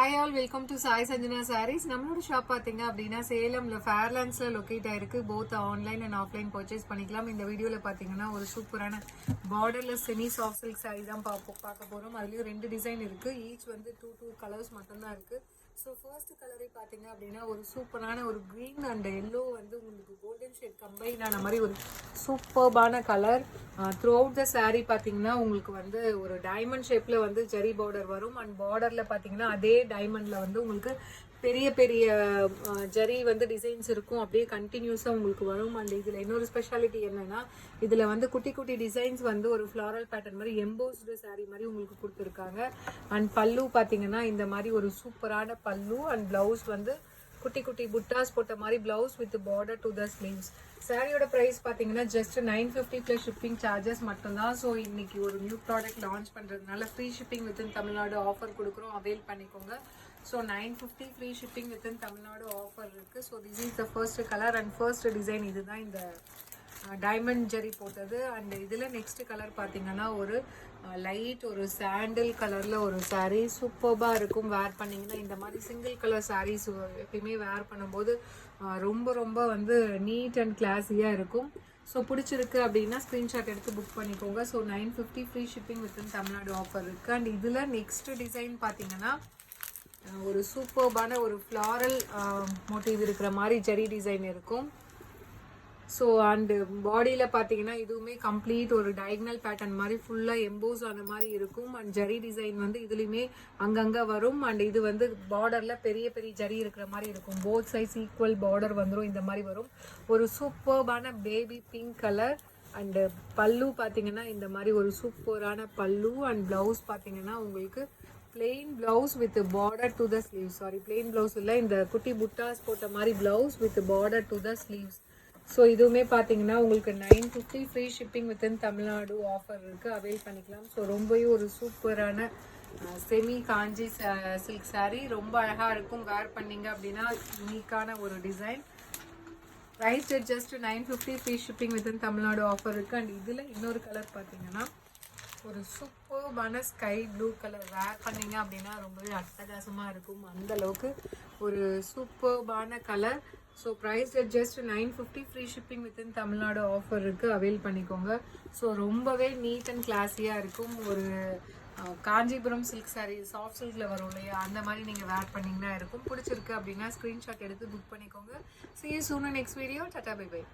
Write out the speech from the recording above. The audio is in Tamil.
Hi all, welcome to Sai Sanjana sarees. நம்மளோட ஷாப் பார்த்தீங்க அப்படின்னா சேலம்ல ஃபேர்லாண்ட்ஸ்ல லொக்கேட் ஆயிருக்கு. Both online and offline purchase பண்ணிக்கலாம். இந்த வீடியோவில் பார்த்தீங்கன்னா ஒரு சூப்பரான borderless semi soft silk saree தான் பார்க்க போகிறோம். அதுலேயும் 2 டிசைன் இருக்குது. ஈச் வந்து டூ கலர்ஸ் மட்டும்தான் இருக்குது. ஸோ ஃபர்ஸ்ட் கலரே பார்த்தீங்க அப்படின்னா ஒரு சூப்பரான ஒரு க்ரீன் அண்ட் எல்லோ வந்து உங்களுக்கு கோல்டன் ஷேட் கம்பைன் ஆன மாதிரி ஒரு சூப்பர்பான colour. Throughout the sari பார்த்தீங்கன்னா உங்களுக்கு வந்து ஒரு டைமண்ட் ஷேப்பில் வந்து ஜெரி பார்டர் வரும். அண்ட் பார்டரில் பார்த்தீங்கன்னா அதே டைமண்டில் வந்து உங்களுக்கு பெரிய பெரிய ஜரி வந்து டிசைன்ஸ் இருக்கும். அப்படியே கண்டினியூஸாக உங்களுக்கு வரும். அண்ட் இதில் இன்னொரு ஸ்பெஷாலிட்டி என்னன்னா இதில் வந்து குட்டி குட்டி டிசைன்ஸ் வந்து ஒரு ஃப்ளாரல் பேட்டர்ன் மாதிரி எம்போஸ்டு சாரீ மாதிரி உங்களுக்கு கொடுத்துருக்காங்க. அண்ட் பல்லு பார்த்தீங்கன்னா இந்த மாதிரி ஒரு சூப்பரான பல்லு. அண்ட் பிளவுஸ் வந்து குட்டி குட்டி புட்டாஸ் போட்ட மாதிரி blouse with border to the sleeves. சாரியோட ப்ரைஸ் பார்த்தீங்கன்னா ஜஸ்ட் 950 ப்ளஸ் ஷிப்பிங் சார்ஜஸ் மட்டும்தான். ஸோ இன்னைக்கு ஒரு நியூ ப்ராடக்ட் லான்ச் பண்ணுறதுனால free shipping within Tamil Nadu offer கொடுக்குறோம். அவைல் பண்ணிக்கோங்க. So 950 free shipping within Tamil Nadu offer இருக்குது. So this is the first colour and first design. இதுதான் இந்த டைமண்ட் ஜெரி போட்டது. அண்ட் இதில் நெக்ஸ்ட் கலர் பார்த்தீங்கன்னா ஒரு லைட் ஒரு சாண்டில் கலரில் ஒரு சாரீ சூப்பர்பாக இருக்கும். வேர் பண்ணிங்கன்னா இந்த மாதிரி சிங்கிள் கலர் சாரீஸ் எப்பயுமே வேர் பண்ணும்போது ரொம்ப ரொம்ப வந்து நீட் அண்ட் கிளாஸியாக இருக்கும். ஸோ பிடிச்சிருக்கு அப்படின்னா ஸ்க்ரீன்ஷாட் எடுத்து புக் பண்ணிக்கோங்க. So 950 free shipping within Tamil Nadu offer இருக்குது. அண்ட் இதில் நெக்ஸ்ட் டிசைன் பார்த்தீங்கன்னா ஒரு சூப்பர்பான ஒரு ஃப்ளாரல் மோட்டிவ் இருக்கிற மாதிரி ஜெரி டிசைன் இருக்கும். ஸோ அண்டு பாடியில் பார்த்தீங்கன்னா இதுவுமே கம்ப்ளீட் ஒரு டயக்னல் பேட்டர்ன் மாதிரி ஃபுல்லாக எம்போஸ் ஆன மாதிரி இருக்கும். அண்ட் ஜரி டிசைன் வந்து இதுலேயுமே அங்கங்கே வரும். அண்ட் இது வந்து பார்டரில் பெரிய பெரிய ஜரி இருக்கிற மாதிரி இருக்கும். போத் சைஸ் ஈக்குவல் பார்டர் வந்துடும். இந்த மாதிரி வரும். ஒரு சூப்பர்பான பேபி பிங்க் கலர். அண்டு பல்லு பார்த்தீங்கன்னா இந்த மாதிரி ஒரு சூப்பரான பல்லு. அண்ட் ப்ளவுஸ் பார்த்தீங்கன்னா உங்களுக்கு plain blouse with border to the sleeves. Sorry, plain blouse இல்லை, இந்த குட்டி புட்டாஸ் போட்ட மாதிரி blouse with border to the sleeves. So இதுவுமே பார்த்தீங்கன்னா உங்களுக்கு 950 free shipping within Tamil Nadu offer இருக்குது. அவைல் பண்ணிக்கலாம். ஸோ ரொம்பவே ஒரு சூப்பரான செமி காஞ்சி சில்க் சாரீ ரொம்ப அழகாக இருக்கும். வேர் பண்ணிங்க அப்படின்னா யூனிக்கான ஒரு design. Price just 950 free shipping within Tamil Nadu offer இருக்குது. அண்ட் இதில் இன்னொரு கலர் பார்த்தீங்கன்னா ஒரு சூப்பர்பான ஸ்கை ப்ளூ கலர். வேர் பண்ணிங்க அப்படின்னா ரொம்பவே அட்டகாசமாக இருக்கும். அந்தளவுக்கு ஒரு சூப்பர்பான colour. So price just 950 free shipping within Tamil Nadu offer இருக்குது. அவைல் பண்ணிக்கோங்க. ஸோ ரொம்பவே நீட் அண்ட் கிளாஸியாக இருக்கும். ஒரு காஞ்சிபுரம் சில்க் சாரீ சாஃப்ட் சில்கில் வரும் இல்லையா, அந்த மாதிரி நீங்கள் வேர் பண்ணிங்கன்னா இருக்கும். பிடிச்சிருக்கு அப்படின்னா ஸ்க்ரீன்ஷாட் எடுத்து புக் பண்ணிக்கோங்க. See you soon in next video. Tata, bye bye.